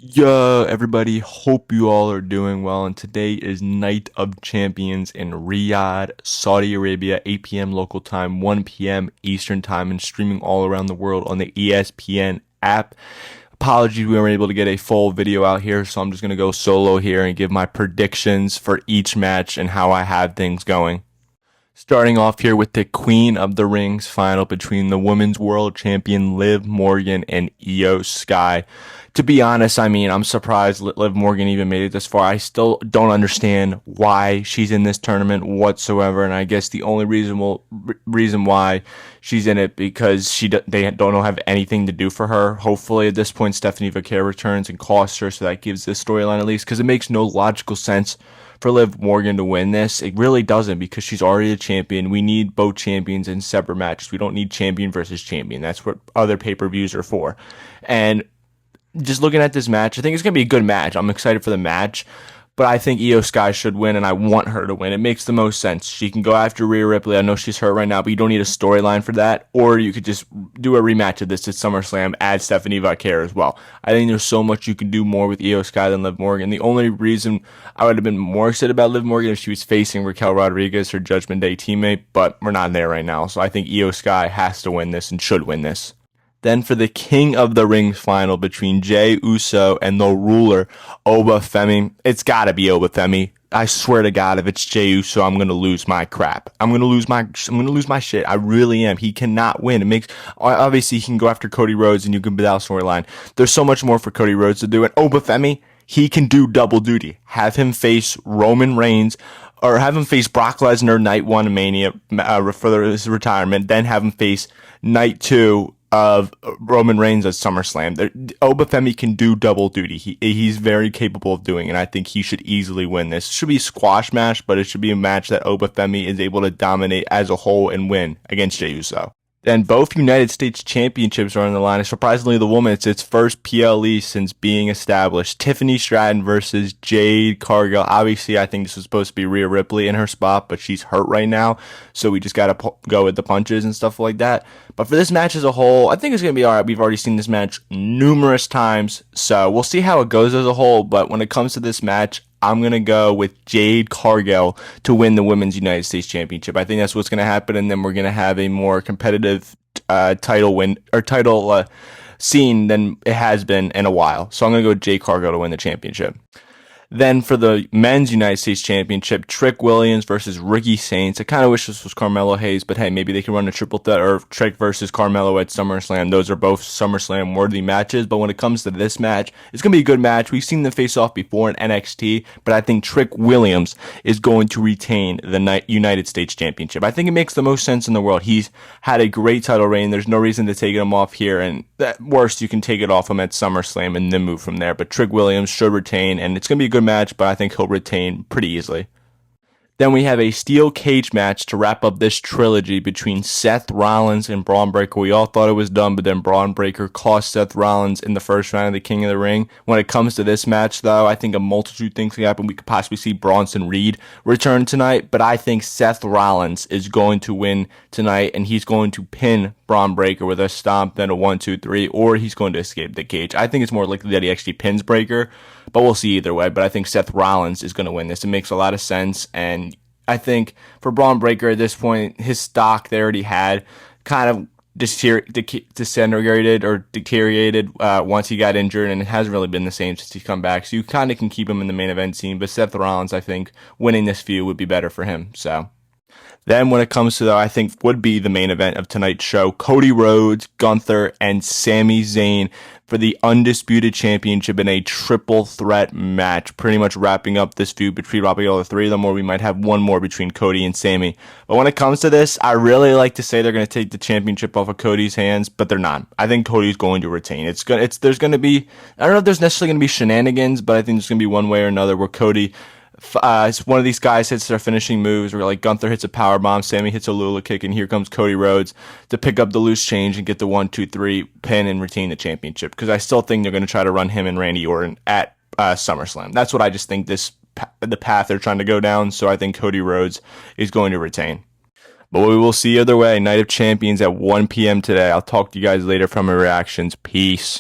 Yo, everybody, hope you all are doing well. And today is Night of Champions in Riyadh, Saudi Arabia, 8 p.m. local time, 1 p.m. Eastern time, and streaming all around the world on the ESPN app. Apologies, we weren't able to get a full video out here, so I'm just going to go solo here and give my predictions for each match and how I have things going. Starting off here with the Queen of the Rings final between the Women's World Champion Liv Morgan and Io Sky. To be honest, I'm surprised Liv Morgan even made it this far. I still don't understand why she's in this tournament whatsoever, and I guess the only reason why she's in it because they don't have anything to do for her. Hopefully, at this point, Stephanie Vaquer returns and costs her, so that gives this storyline at least, because it makes no logical sense for Liv Morgan to win this. It really doesn't, because she's already a champion. We need both champions in separate matches. We don't need champion versus champion. That's what other pay-per-views are for. And just looking at this match, I think it's going to be a good match. I'm excited for the match, but I think Io Sky should win, and I want her to win. It makes the most sense. She can go after Rhea Ripley. I know she's hurt right now, but you don't need a storyline for that. Or you could just do a rematch of this at SummerSlam, add Stephanie Vaquer as well. I think there's so much you can do more with Io Sky than Liv Morgan. The only reason I would have been more excited about Liv Morgan if she was facing Raquel Rodriguez, her Judgment Day teammate, but we're not there right now. So I think Io Sky has to win this and should win this. Then for the King of the Ring final between Jey Uso and the ruler, Obafemi. It's gotta be Obafemi. I swear to God, if it's Jey Uso, I'm gonna lose my crap. I'm gonna lose my shit. I really am. He cannot win. It makes, obviously he can go after Cody Rhodes and you can build out storyline. There's so much more for Cody Rhodes to do. And Obafemi, he can do double duty. Have him face Roman Reigns, or have him face Brock Lesnar night one Mania for his retirement, then have him face night two of Roman Reigns at SummerSlam. Obafemi can do double duty. He's very capable of doing it, and I think he should easily win this. It should be a squash match, but it should be a match that Obafemi is able to dominate as a whole and win against Jey Uso. And both United States championships are on the line. Surprisingly, the woman, it's its first PLE since being established. Tiffany Stratton versus Jade Cargill. Obviously, I think this was supposed to be Rhea Ripley in her spot, but she's hurt right now, so we just got to go with the punches and stuff like that. But for this match as a whole, I think it's going to be all right. We've already seen this match numerous times, so we'll see how it goes as a whole. But when it comes to this match, I'm going to go with Jade Cargill to win the Women's United States Championship. I think that's what's going to happen, and then we're going to have a more competitive title win or title scene than it has been in a while. So I'm going to go with Jade Cargill to win the championship. Then for the Men's United States Championship, Trick Williams versus Ricky Saints. I kind of wish this was Carmelo Hayes, but hey, maybe they can run a triple threat, or Trick versus Carmelo at SummerSlam. Those are both SummerSlam worthy matches, but when it comes to this match, it's going to be a good match. We've seen them face off before in NXT, but I think Trick Williams is going to retain the United States Championship. I think it makes the most sense in the world. He's had a great title reign. There's no reason to take him off here, and at worst, you can take it off him at SummerSlam and then move from there. But Trick Williams should retain, and it's going to be a good match, but I think he'll retain pretty easily. Then we have a steel cage match to wrap up this trilogy between Seth Rollins and Braun Breaker. We all thought it was done, but then Braun Breaker cost Seth Rollins in the first round of the King of the Ring. When it comes to this match, though, I think a multitude of things can happen. We could possibly see Bronson Reed return tonight, but I think Seth Rollins is going to win tonight, and he's going to pin Braun Breaker with a stomp, then a 1-2-3, or he's going to escape the cage. I think it's more likely that he actually pins Breaker, but we'll see either way. But I think Seth Rollins is going to win this. It makes a lot of sense, and I think for Braun Breaker at this point, his stock they already had kind of disintegrated or deteriorated once he got injured, and it hasn't really been the same since he's come back. So you kind of can keep him in the main event scene, but Seth Rollins, I think, winning this feud would be better for him. So then when it comes to, I think, would be the main event of tonight's show, Cody Rhodes, Gunther, and Sami Zayn for the Undisputed Championship in a triple threat match, pretty much wrapping up this feud between probably all the three of them, or we might have one more between Cody and Sami. But when it comes to this, I really like to say they're going to take the championship off of Cody's hands, but they're not. I think Cody's going to retain. There's going to be, I don't know if there's necessarily going to be shenanigans, but I think there's going to be one way or another where Cody, one of these guys hits their finishing moves, where like Gunther hits a power bomb, Sami hits a Lula kick, and here comes Cody Rhodes to pick up the loose change and get the 1-2-3 pin and retain the championship. Because I still think they're going to try to run him and Randy Orton at SummerSlam. That's what I just think the path they're trying to go down. So I think Cody Rhodes is going to retain. But we will see either way. Night of Champions at 1 p.m. today. I'll talk to you guys later from my reactions. Peace.